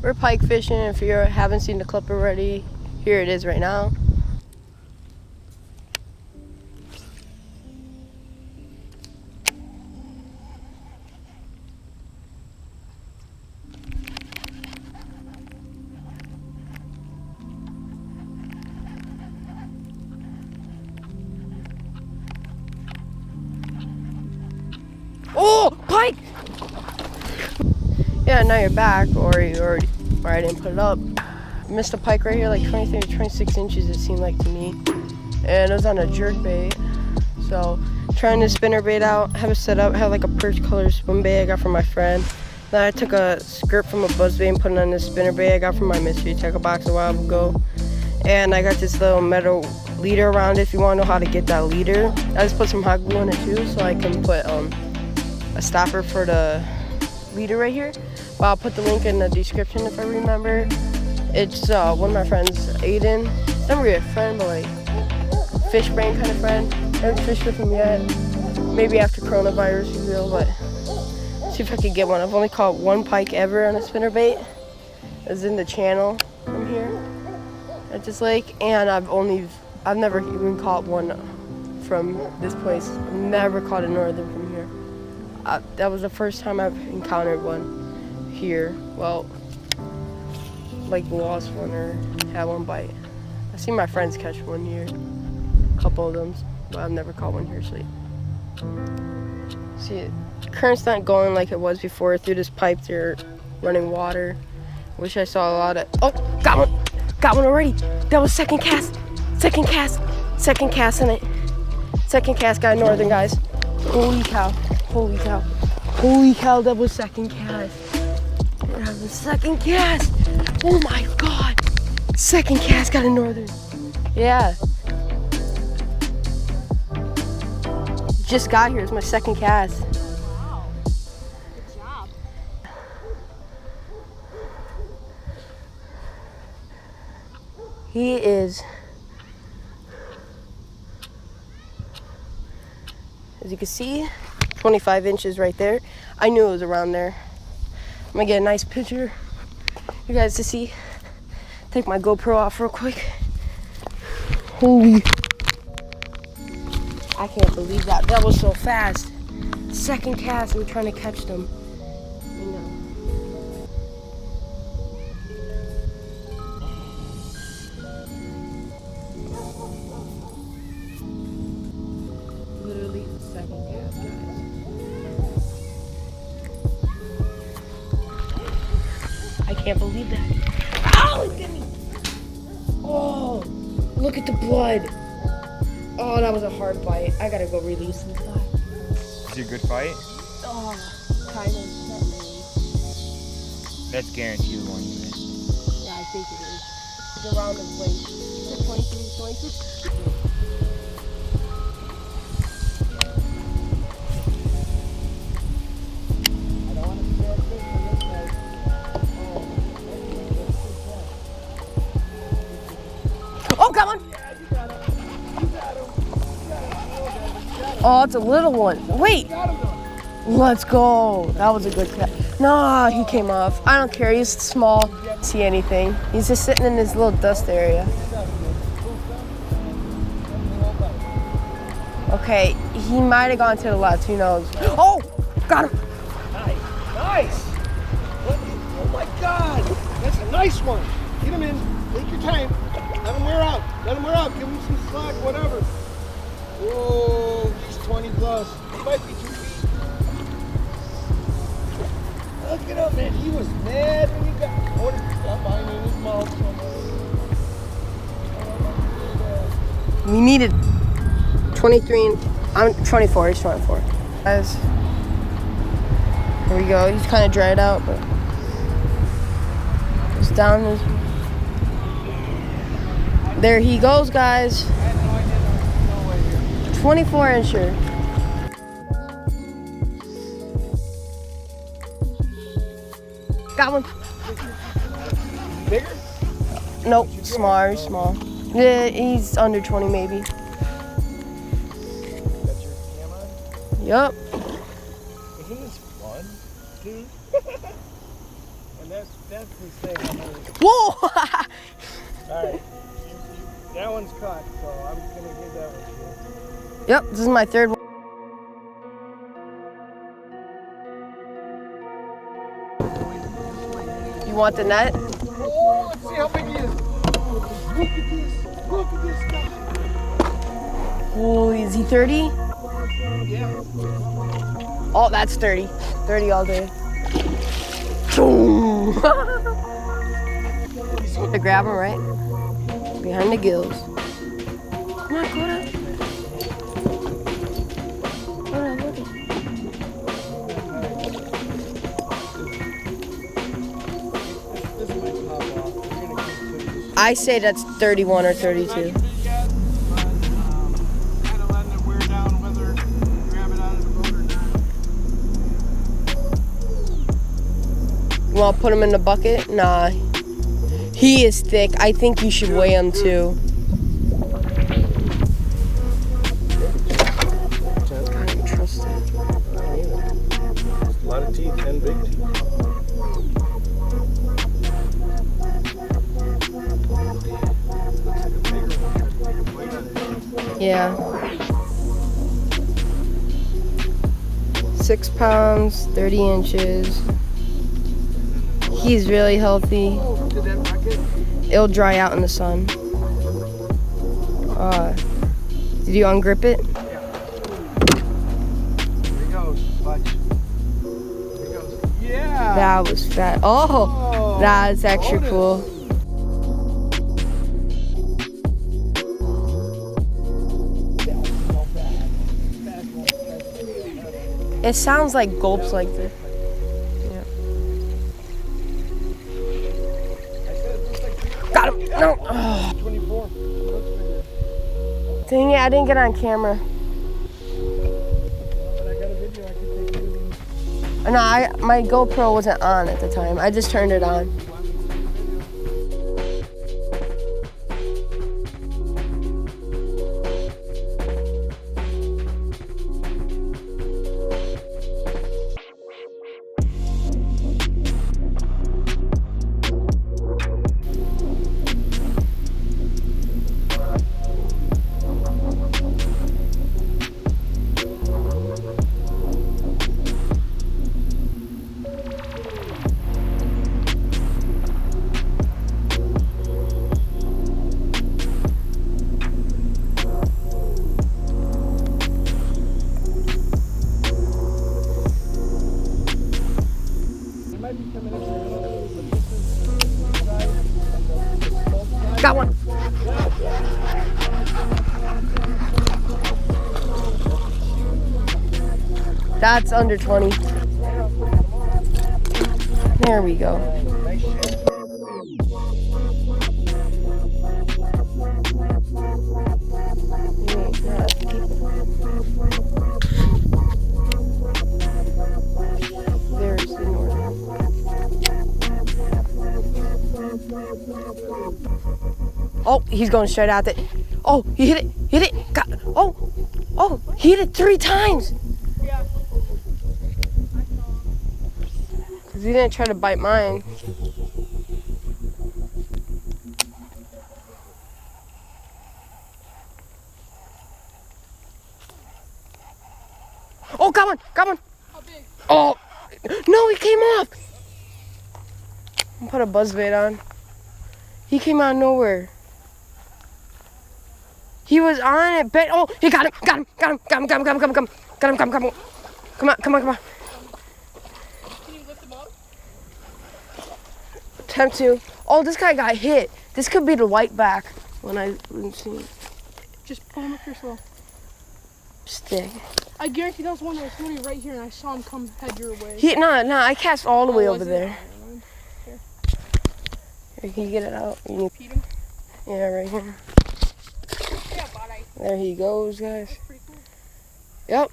We're pike fishing. If you haven't seen the clip already, here it is right now. Oh, pike! Yeah, now you're back, or I didn't put it up. Missed a pike right here, like 23 to 26 inches, it seemed like to me. And it was on a jerk bait. So, trying to spinner bait out, have it set up, have like a perch color swim bait I got from my friend. Then I took a skirt from a buzz bait and put it on this spinner bait I got from my mystery tackle box a while ago. And I got this little metal leader around it if you want to know how to get that leader. I just put some hot glue on it too, so I can put a stopper for the leader right here. Well, I'll put the link in the description if I remember. It's one of my friends, Aiden. He's not really a friend, but like fish brain kind of friend. I haven't fished with him yet. Maybe after coronavirus we will, but see if I can get one. I've only caught one pike ever on a spinnerbait. It's in the channel from here at this lake, and I've never even caught one from this place. I've never caught a northern from here. That was the first time I've encountered one here. Well, like lost one or had one bite. I've seen my friends catch one here, a couple of them, but I've never caught one here. See, the current's not going like it was before. Through this pipe, they're running water. Wish I saw a lot of. Oh, got one already. That was second cast in it. Second cast, got a northern, guys. Holy cow. Holy cow, that was second cast. That was second cast. Oh my god. Second cast, got a northern. Yeah. Just got here, it's my second cast. Wow. Good job. He is, as you can see, 25 inches right there. I knew it was around there. I'm gonna get a nice picture for you guys to see. Take my GoPro off real quick. Holy. I can't believe that. That was so fast. Second cast, we're trying to catch them. You know. Literally second cast, guys. I can't believe that. Oh, look at me. Oh, look at the blood. Oh, that was a hard bite. I gotta go release this guy. Is it a good fight? Oh, kind of. Not really. That's guaranteed the one you missed. Yeah, I think it is. It's around the place. Is it 23, 26? Oh, got one! Oh, it's a little one. Wait! Let's go. That was a good catch. No, he came off. I don't care. He's small. See anything. He's just sitting in his little dust area. Okay, he might have gone to the left. Who knows? Oh! Got him! Nice! Oh my god! That's a nice one! Get him in. Take your time. Let him wear out. Let him wear out. Give him some slack, whatever. Whoa, he's 20 plus. He might be 2 feet. Look at him, man. He was mad when he got ordered behind in his mouth. We needed 23 and I'm 24. He's 24. Guys, here we go. He's kind of dried out, but it's down. There he goes, guys. 24 incher. Got one. Bigger? Nope, smaller, small. Yeah, he's under 20 maybe. Got your camera? Yup. Isn't this fun, dude? And that's insane. Whoa! Alright. That one's caught, so I'm gonna give that one to Yep, this is my third one. You want the net? you. Oh, let's see how big he is. Look at this. Look at this guy. Holy, is he 30? Yeah. Oh, that's 30. 30 all day. Boom! To grab him right behind the gills. Come on, Coda. Coda, look. This might pop off. We're gonna keep I say that's 31 or 32. Kind of letting it wear down whether grab it out of the boat or not. You want to put him in the bucket? Nah. He is thick. I think you should weigh him too. I don't trust it. A lot of teeth and big teeth. Yeah. 6 pounds, 30 inches. He's really healthy. Did that rocket? It'll dry out in the sun. Did you ungrip it? Yeah. There he goes. Watch. There he goes. Yeah. That was fat. Oh, that's extra cool. It sounds like gulps like this. Got him! No! Oh. 24. Dang it, I didn't get on camera. But I got a video. I can take a video. No, my GoPro wasn't on at the time. I just turned it on. Got one. That's under 20. There we go. There's the northern. Oh, he's going straight at it. Oh, he hit it. Hit it. Got. Oh, he hit it 3 times. Yeah. Because he didn't try to bite mine. Oh, got one. Got one. How big? Oh, no, he came off. Put a buzzbait on. He came out of nowhere. He was on it, but oh, he got him. Come on. Can you lift him up? Attempt to. Oh, this guy got hit. This could be the whiteback when I see Just pull him up here slow. stick. I guarantee that was one that was literally right here, and I saw him come head your way. No, I cast all the way was over it? there. Here, can you get it out? You need, Feed him. yeah, right here. Yeah, buddy. There he goes, guys. That's pretty cool. Yep.